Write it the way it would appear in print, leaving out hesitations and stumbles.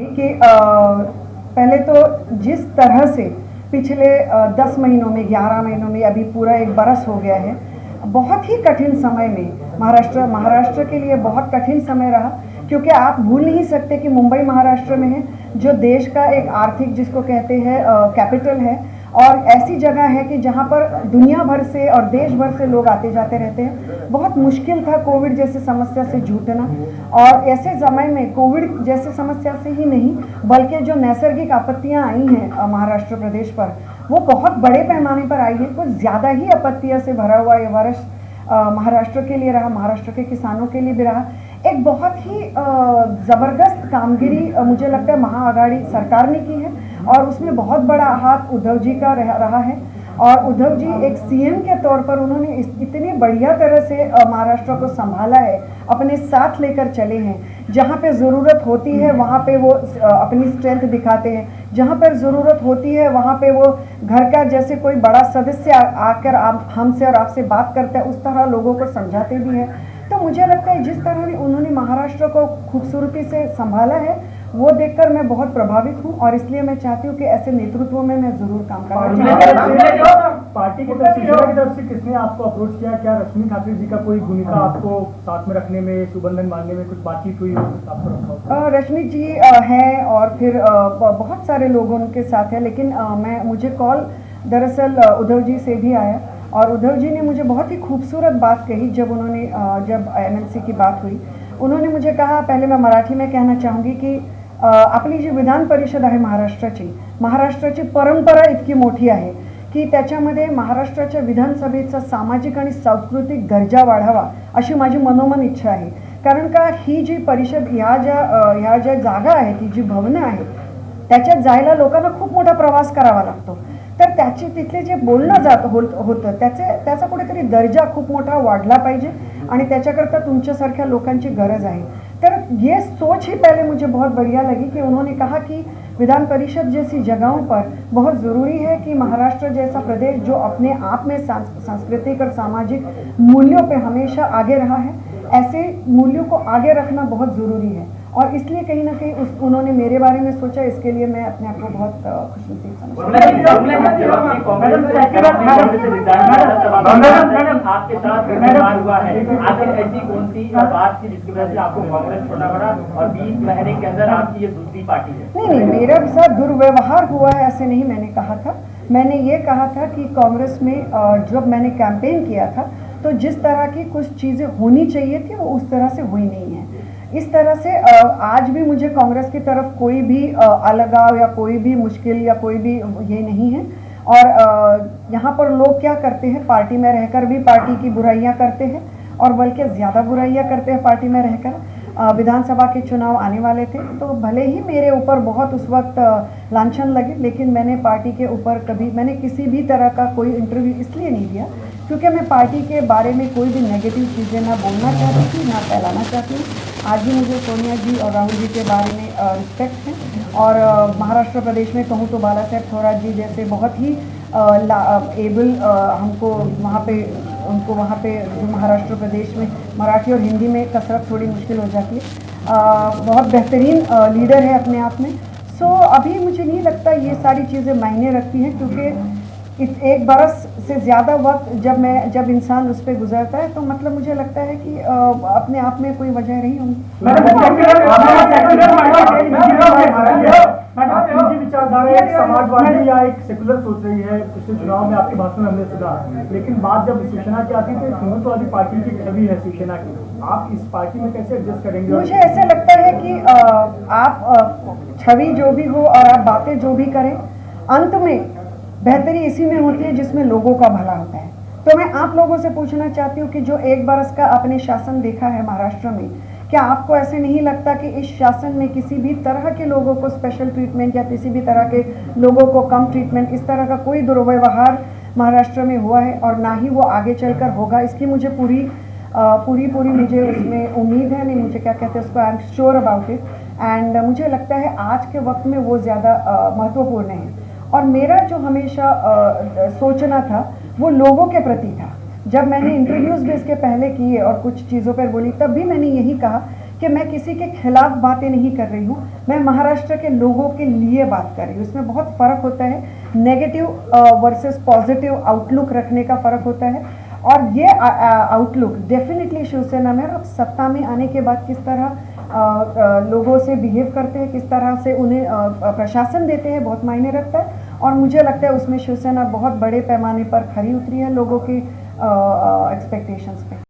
कि पहले तो जिस तरह से पिछले 10 महीनों में 11 महीनों में अभी पूरा एक बरस हो गया है, बहुत ही कठिन समय में महाराष्ट्र के लिए बहुत कठिन समय रहा, क्योंकि आप भूल नहीं सकते कि मुंबई महाराष्ट्र में है, जो देश का एक आर्थिक जिसको कहते हैं कैपिटल है, और ऐसी जगह है कि जहाँ पर दुनिया भर से और देश भर से लोग आते जाते रहते हैं। बहुत मुश्किल था कोविड जैसी समस्या से जूझना, और ऐसे समय में कोविड जैसी समस्या से ही नहीं बल्कि जो नैसर्गिक आपत्तियाँ आई हैं महाराष्ट्र प्रदेश पर, वो बहुत बड़े पैमाने पर आई है। कुछ ज़्यादा ही आपत्तियों से भरा हुआ ये वर्ष महाराष्ट्र के लिए रहा, महाराष्ट्र के किसानों के लिए भी रहा। एक बहुत ही ज़बरदस्त कामगिरी मुझे लगता है महाआघाड़ी सरकार ने की है, और उसमें बहुत बड़ा हाथ उद्धव जी का रहा है। और उद्धव जी एक सीएम के तौर पर उन्होंने इतनी बढ़िया तरह से महाराष्ट्र को संभाला है, अपने साथ लेकर चले हैं। जहाँ पे ज़रूरत होती है वहाँ पे वो अपनी स्ट्रेंथ दिखाते हैं, जहाँ पर ज़रूरत होती है वहाँ पे वो घर का जैसे कोई बड़ा सदस्य आकर हमसे और आपसे बात करता है, उस तरह लोगों को समझाते भी हैं। तो मुझे लगता है जिस तरह उन्होंने महाराष्ट्र को खूबसूरती से संभाला है, वो देखकर मैं बहुत प्रभावित हूँ, और इसलिए मैं चाहती हूँ कि ऐसे नेतृत्व में मैं जरूर काम करना चाहूँ। पार्टी की तरफ से किसने आपको अप्रोच किया? क्या रश्मि ठाकुर जी का कोई भूमिका आपको साथ में रखने में, सुबंधन बांधने में कुछ बातचीत हुई हो आपको रखा? रश्मि जी हैं, और फिर बहुत सारे लोगों के साथ है, लेकिन मुझे कॉल दरअसल उद्धव जी से भी आया, और उद्धव जी ने मुझे बहुत ही खूबसूरत बात कही। जब एमएलसी की बात हुई, उन्होंने मुझे कहा, पहले मैं मराठी में कहना चाहूँगी की आपली जी विधान परिषद आहे महाराष्ट्राची परंपरा इतकी मोठी आहे की त्याच्यामध्ये महाराष्ट्राच्या विधानसभेचा सामाजिक आणि सांस्कृतिक दर्जा वाढावा अशी माझी मनोमन इच्छा आहे। कारण का ही जी परिषद ह्या ज्या जागा आहेत, ही जी भवनं आहेत, त्याच्यात जायला लोकांना खूप मोठा प्रवास करावा लागतो, तर तिथले जे बोलणं होतं त्याचा कुठेतरी दर्जा खूप मोठा वाढला पाहिजे, आणि त्याच्याकरता तुमच्यासारख्या लोकांची गरज आहे। तर ये सोच ही पहले मुझे बहुत बढ़िया लगी कि उन्होंने कहा कि विधान परिषद जैसी जगहों पर बहुत ज़रूरी है कि महाराष्ट्र जैसा प्रदेश जो अपने आप में सांस्कृतिक और सामाजिक मूल्यों पे हमेशा आगे रहा है, ऐसे मूल्यों को आगे रखना बहुत ज़रूरी है। और इसलिए कहीं ना कहीं उन्होंने मेरे बारे में सोचा, इसके लिए मैं अपने आप को बहुत खुशनसीब समझती हूँ। नहीं, मेरा साथ दुर्व्यवहार हुआ है ऐसे नहीं मैंने कहा था। मैंने ये कहा था कि कांग्रेस में जब मैंने कैंपेन किया था, तो जिस तरह की कुछ चीज़ें होनी चाहिए थी वो उस तरह से हुई नहीं है। इस तरह से आज भी मुझे कांग्रेस की तरफ कोई भी अलगाव या कोई भी मुश्किल या कोई भी ये नहीं है। और यहाँ पर लोग क्या करते हैं, पार्टी में रहकर भी पार्टी की बुराइयाँ करते हैं, और बल्कि ज़्यादा बुराइयाँ करते हैं पार्टी में रहकर। विधानसभा के चुनाव आने वाले थे, तो भले ही मेरे ऊपर बहुत उस वक्त लांछन लगे, लेकिन मैंने पार्टी के ऊपर मैंने किसी भी तरह का कोई इंटरव्यू इसलिए नहीं दिया क्योंकि मैं पार्टी के बारे में कोई भी नेगेटिव चीज़ें ना बोलना चाहती थी, ना फैलाना चाहती हूँ। आज भी मुझे सोनिया जी और राहुल जी के बारे में रिस्पेक्ट है, और महाराष्ट्र प्रदेश में कहूँ तो बाला साहेब थोराट जी जैसे बहुत ही एबल उनको वहाँ पे महाराष्ट्र प्रदेश में मराठी और हिंदी में कसरत थोड़ी मुश्किल हो जाती है। बहुत बेहतरीन लीडर है अपने आप में। सो अभी मुझे नहीं लगता ये सारी चीज़ें मायने रखती हैं, क्योंकि एक बरस से ज़्यादा वक्त जब इंसान उस पर गुजरता है, तो मतलब मुझे लगता है कि अपने आप में कोई वजह रही होंगी। विचारधारा एक समाजवादी या एक सेकुलर सोच रही है, पिछले चुनाव में आपके भाषण में हमने सुना, लेकिन बात जब शिवसेना की आती है तो हिंदुत्ववादी पार्टी की छवि है शिवसेना की। आप इस पार्टी में कैसे एडजस्ट करेंगे? मुझे ऐसा लगता है कि आप छवि जो भी हो और आप बातें जो भी करें, अंत में बेहतरी इसी में होती है जिसमें लोगों का भला होता है। तो मैं आप लोगों से पूछना चाहती हूँ कि जो एक बरस का आपने शासन देखा है महाराष्ट्र में, क्या आपको ऐसे नहीं लगता कि इस शासन में किसी भी तरह के लोगों को स्पेशल ट्रीटमेंट या किसी भी तरह के लोगों को कम ट्रीटमेंट, इस तरह का कोई दुर्व्यवहार महाराष्ट्र में हुआ है, और ना ही वो आगे चलकर होगा? इसकी मुझे पूरी मुझे उसमें उम्मीद है, नहीं मुझे क्या कहते हैं उसको, I am sure about it. And मुझे लगता है आज के वक्त में वो ज़्यादा महत्वपूर्ण है। और मेरा जो हमेशा सोचना था वो लोगों के प्रति था। जब मैंने इंटरव्यूज़ भी इसके पहले किए और कुछ चीज़ों पर बोली, तब भी मैंने यही कहा कि मैं किसी के खिलाफ बातें नहीं कर रही हूँ, मैं महाराष्ट्र के लोगों के लिए बात कर रही हूँ। इसमें बहुत फ़र्क होता है, नेगेटिव वर्सेस पॉजिटिव आउटलुक रखने का फ़र्क होता है। और ये आउटलुक डेफिनेटली शिवसेना में, और अब सत्ता में आने के बाद किस तरह लोगों से बिहेव करते हैं, किस तरह से उन्हें प्रशासन देते हैं, बहुत मायने रखता है। और मुझे लगता है उसमें शिवसेना बहुत बड़े पैमाने पर खरी उतरी है लोगों के एक्सपेक्टेशंस पे।